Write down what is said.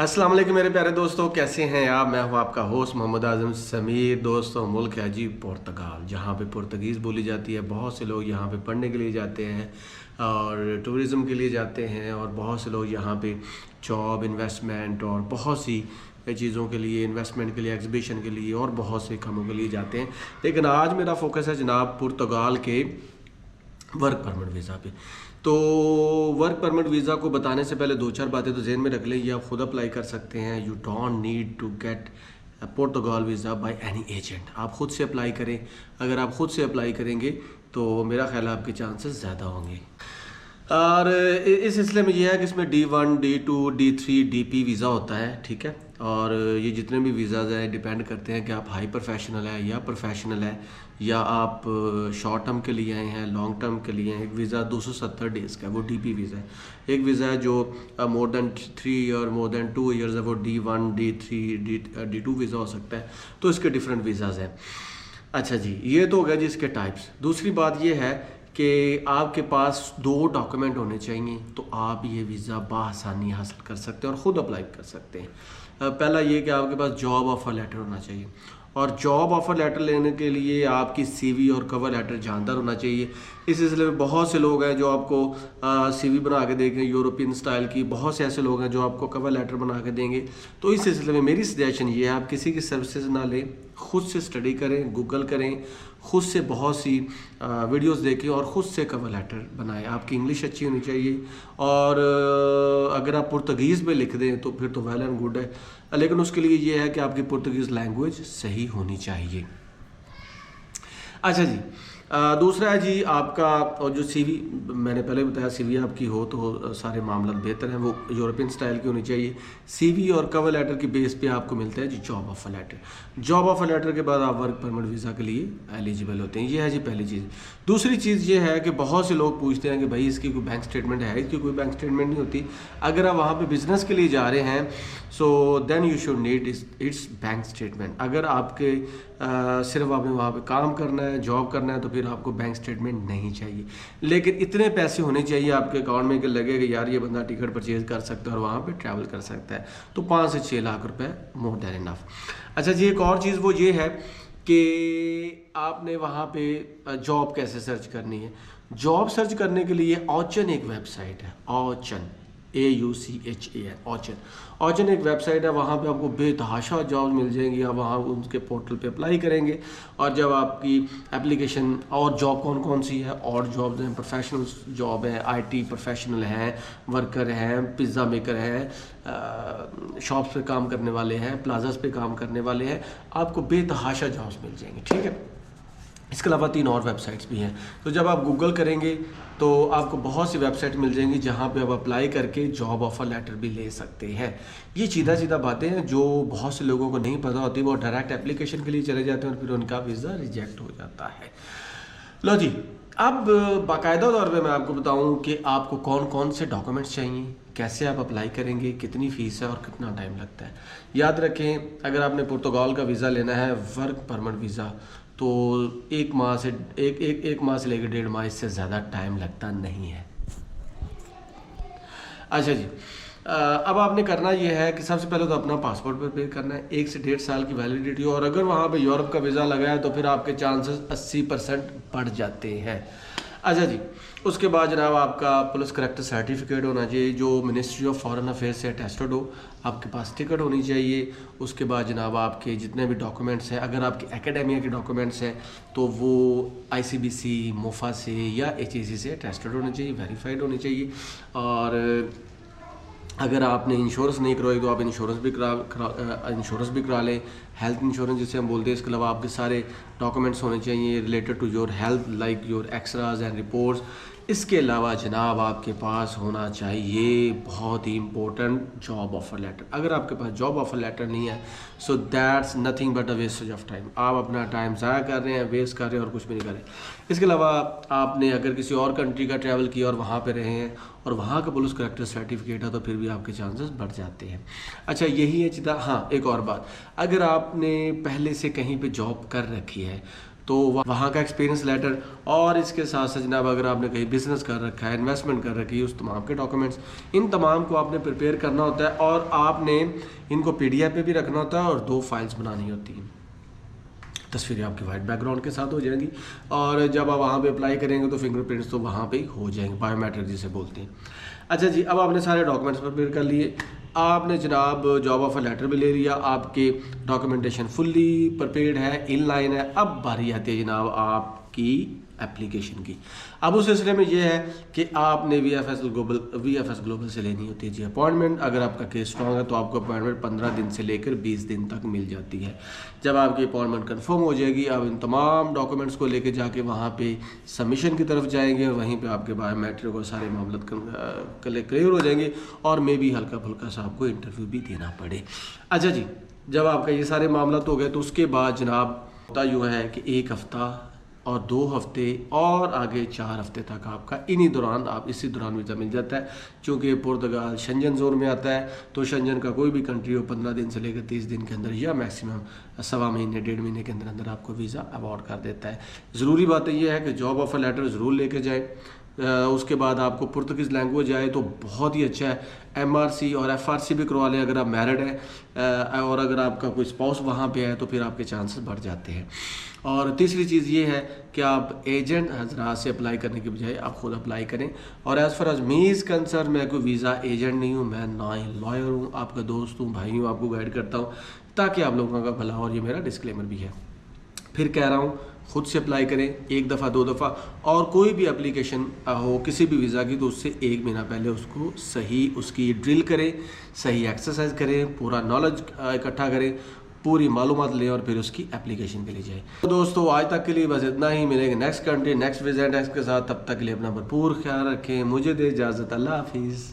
अस्सलाम वालेकुम मेरे प्यारे दोस्तों, कैसे हैं आप। मैं हूं आपका होस्ट मोहम्मद आज़म समीर। दोस्तों, मुल्क है जी पुर्तगाल, जहां पे पुर्तगीज़ बोली जाती है। बहुत से लोग यहां पे पढ़ने के लिए जाते हैं और टूरिज़म के लिए जाते हैं, और बहुत से लोग यहां पे जॉब, इन्वेस्टमेंट और बहुत सी चीज़ों के लिए, इन्वेस्टमेंट के लिए, एग्जीबिशन के लिए और बहुत से कामों के लिए जाते हैं। लेकिन आज मेरा फोकस है जनाब पुर्तगाल के वर्क परमिट वीज़ा पे। तो वर्क परमिट वीज़ा को बताने से पहले दो चार बातें तो जहन में रख लें। ये आप खुद अप्लाई कर सकते हैं। You don't need to get Portugal visa by any agent. आप खुद से अप्लाई करें। अगर आप खुद से अप्लाई करेंगे तो मेरा ख्याल है आपके चांसेस ज़्यादा होंगे। और इस सिलसिले में यह है कि इसमें D1, D2, D3, DP visa होता है, ठीक है। और ये जितने भी वीज़ाज़ हैं डिपेंड करते हैं कि आप हाई प्रोफेशनल है या प्रोफेशनल है, या आप शॉर्ट टर्म के लिए आए हैं, लॉन्ग टर्म के लिए हैं। एक वीज़ा 270 डेज़ का है, वो DP वीज़ा है। एक वीज़ा है जो मोर देन 3 और मोर देन 2 ईयर्स है, वो D1, D3, D2 वीज़ा हो सकता है। तो इसके डिफरेंट वीज़ाज़ हैं। अच्छा जी, ये तो हो गया जी इसके टाइप्स। दूसरी बात ये है कि आपके पास 2 डॉक्यूमेंट होने चाहिए, तो आप ये वीज़ा बासानी हासिल कर सकते हैं और ख़ुद अप्लाई कर सकते हैं। पहला ये कि आपके पास जॉब ऑफ़र लेटर होना चाहिए, और जॉब ऑफ़र लेटर लेने के लिए आपकी CV और कवर लेटर जानदार होना चाहिए। इस सिलसिले में बहुत से लोग हैं जो आपको CV बना के देंगे यूरोपियन स्टाइल की, बहुत से ऐसे लोग हैं जो आपको कवर लेटर बना के देंगे। तो इस सिलसिले में मेरी सजेशन ये है, आप किसी की सर्विसेज ना लें, ख़ुद से स्टडी करें, गूगल करें, ख़ुद से बहुत सी वीडियोस देखें और ख़ुद से कवर लेटर बनाएं। आपकी इंग्लिश अच्छी होनी चाहिए, और अगर आप पुर्तगीज़ में लिख दें तो फिर तो वेल एंड गुड है, लेकिन उसके लिए ये है कि आपकी पुर्तगीज़ लैंग्वेज सही होनी चाहिए। अच्छा जी, दूसरा है जी आपका, और जो CV मैंने पहले बताया, CV आपकी हो तो सारे मामला बेहतर हैं, वो यूरोपियन स्टाइल की होनी चाहिए। CV और कवर लेटर की बेस पे आपको मिलता है जी job offer letter. Job offer letter के बाद आप वर्क परमिट वीज़ा के लिए एलिजिबल होते हैं। ये है जी पहली चीज़। दूसरी चीज़ ये है कि बहुत से लोग पूछते हैं कि भाई इसकी कोई बैंक स्टेटमेंट है। इसकी कोई बैंक स्टेटमेंट नहीं होती। अगर आप वहाँ पर बिज़नेस के लिए जा रहे हैं, so then you should need its bank statement. अगर आपके सिर्फ आपने वहाँ पे काम करना है, जॉब करना है, तो फिर आपको बैंक स्टेटमेंट नहीं चाहिए। लेकिन इतने पैसे होने चाहिए आपके अकाउंट में कि लगे कि यार ये बंदा टिकट परचेज कर सकता है और वहाँ पे ट्रैवल कर सकता है। तो 5 से 6 लाख रुपए मोर देन इनफ। अच्छा जी, एक और चीज़ वो ये है कि आपने वहाँ पे जॉब कैसे सर्च करनी है। जॉब सर्च करने के लिए ऑचन एक वेबसाइट है, ऑचन AUCHAN, ऑचन एक वेबसाइट है। वहाँ पे आपको बेतहाशा जॉब मिल जाएंगी। आप वहाँ उनके पोर्टल पे अप्लाई करेंगे, और जब आपकी एप्लीकेशन, और जॉब कौन कौन सी है, और जॉब हैं, प्रोफेशनल जॉब है, IT प्रोफेशनल हैं, वर्कर हैं, पिज़्ज़ा मेकर हैं, शॉप्स पे काम करने वाले हैं, प्लाजास पे काम करने वाले हैं, आपको बेतहाशा जॉब्स मिल जाएंगी, ठीक है। इसके अलावा 3 और वेबसाइट्स भी हैं। तो जब आप गूगल करेंगे तो आपको बहुत सी वेबसाइट मिल जाएंगी जहां पे आप अप्लाई करके जॉब ऑफर लेटर भी ले सकते हैं। ये सीधा बातें हैं जो बहुत से लोगों को नहीं पता होती। वो डायरेक्ट एप्लीकेशन के लिए चले जाते हैं और फिर उनका वीज़ा रिजेक्ट हो जाता है। लो जी, अब बाकायदा तौर पे मैं आपको बताऊं कि आपको कौन कौन से डॉक्यूमेंट्स चाहिए, कैसे आप अप्लाई करेंगे, कितनी फ़ीस है और कितना टाइम लगता है। याद रखें, अगर आपने पुर्तगाल का वीज़ा लेना है, वर्क परमिट वीज़ा, तो 1 माह से एक माह से लेकर 1.5 माह, इससे ज़्यादा टाइम लगता नहीं है। अच्छा जी, अब आपने करना ये है कि सबसे पहले तो अपना पासपोर्ट प्रिपेयर करना है। 1 से 1.5 साल की वैलिडिटी, और अगर वहाँ पे यूरोप का वीज़ा लगा है तो फिर आपके चांसेस 80% बढ़ जाते हैं। अच्छा जी, उसके बाद जनाब आपका पुलिस करेक्टर सर्टिफिकेट होना चाहिए जो मिनिस्ट्री ऑफ फॉरेन अफेयर्स से अटेस्टेड हो। आपके पास टिकट होनी चाहिए। उसके बाद जनाब आपके जितने भी डॉक्यूमेंट्स हैं, अगर आपके एकेडेमिया के डॉक्यूमेंट्स हैं तो वो ICBC, मोफा से या HAC से अटेस्टेड होने चाहिए, वेरीफाइड होने चाहिए। और अगर आपने इंश्योरेंस नहीं करवाई तो आप इंश्योरेंस भी करा लें, हेल्थ इंश्योरेंस जिसे हम बोलते हैं। इसके अलावा आपके सारे डॉक्यूमेंट्स होने चाहिए related to your health, like your x-rays and reports. इसके अलावा जनाब आपके पास होना चाहिए बहुत ही इंपॉर्टेंट जॉब ऑफर लेटर। अगर आपके पास जॉब ऑफर लेटर नहीं है, so that's nothing but a wastage of time. आप अपना टाइम ज़ाया कर रहे हैं, वेस्ट कर रहे हैं और कुछ भी नहीं कर रहे। इसके अलावा आपने अगर किसी और कंट्री का ट्रैवल किया और वहाँ पे रहे हैं और वहाँ का पुलिस करेक्टर सर्टिफिकेट है, तो फिर भी आपके चांसेस बढ़ जाते हैं। अच्छा, यही है चिता। हाँ, एक और बात, अगर आपने पहले से कहीं पे जॉब कर रखी है तो वहाँ का एक्सपीरियंस लेटर, और इसके साथ साथ जनाब अगर आपने कहीं बिजनेस कर रखा है, इन्वेस्टमेंट कर रखी है, उस तमाम के डॉक्यूमेंट्स, इन तमाम को आपने प्रिपेयर करना होता है और आपने इनको PDF पे भी रखना होता है और 2 फाइल्स बनानी होती हैं। तस्वीरें आपकी वाइट बैकग्राउंड के साथ हो जाएंगी और जब आप वहाँ पे अप्लाई करेंगे तो फिंगरप्रिंट्स तो वहाँ पे ही हो जाएंगे, बायोमेट्रिक जिसे बोलते हैं। अच्छा जी, अब आपने सारे डॉक्यूमेंट्स प्रिपेयर कर लिए, आपने जनाब जॉब ऑफर लेटर भी ले लिया, आपके डॉक्यूमेंटेशन फुल्ली प्रिपेयर्ड है, इन लाइन है। अब बारी आती है जनाब आपकी एप्लीकेशन की। अब उस सिलसिले में ये है कि आपने VFS ग्लोबल से लेनी होती है जी अपॉइंटमेंट। अगर आपका केस स्ट्रॉन्ग है तो आपको अपॉइंटमेंट 15 दिन से लेकर 20 दिन तक मिल जाती है। जब आपकी अपॉइंटमेंट कंफर्म हो जाएगी, आप इन तमाम डॉक्यूमेंट्स को लेके जाके वहाँ पे सबमिशन की तरफ जाएंगे और वहीं पे आपके बायोमेट्रिक और सारे मामले क्लियर हो जाएंगे और मे भी हल्का फुल्का सा आपको इंटरव्यू भी देना पड़े। अच्छा जी, जब आपका ये सारे मामला तो हो गए तो उसके बाद जनाब होता यूँ है कि 1 हफ़्ता और 2 हफ्ते और आगे 4 हफ्ते तक आपका इसी दौरान वीज़ा मिल जाता है। चूँकि पुर्तगाल शेंजन जोन में आता है तो शेंजन का कोई भी कंट्री हो 15 दिन से लेकर 30 दिन के अंदर या मैक्सिमम 1.25 महीने 1.5 महीने के अंदर अंदर आपको वीज़ा अवॉर्ड कर देता है। ज़रूरी बात यह है कि जॉब ऑफर लेटर ज़रूर लेके जाएँ। उसके बाद आपको पुर्तगीज़ लैंग्वेज आए तो बहुत ही अच्छा है। MRC और FRC भी करवा लें अगर आप मैरिड हैं और अगर आपका कोई स्पाउस वहाँ पे है तो फिर आपके चांसेस बढ़ जाते हैं। और तीसरी चीज़ ये है कि आप एजेंट हजरात से अप्लाई करने के बजाय आप खुद अप्लाई करें। और as far as me is concern, मैं कोई वीज़ा एजेंट नहीं हूँ, मैं ना ही लॉयर हूँ, आपका दोस्त हूँ, भाई हूँ, आपको गाइड करता हूँ ताकि आप लोगों का भला हो। और ये मेरा डिस्क्लेमर भी है। फिर कह रहा हूँ, खुद से अप्लाई करें 1 दफ़ा 2 दफ़ा, और कोई भी एप्लीकेशन हो किसी भी वीज़ा की तो उससे 1 महीना पहले उसको सही उसकी ड्रिल करें, सही एक्सरसाइज करें, पूरा नॉलेज इकट्ठा करें, पूरी मालूमात लें और फिर उसकी एप्लीकेशन के लिए जाएं। तो दोस्तों आज तक के लिए बस इतना ही। मिलेंगे नेक्स्ट कंट्री नेक्स्ट विजिट के साथ, तब तक के लिए अपना भरपूर ख्याल रखें। मुझे दे इजाज़त, अल्लाह हाफिज़।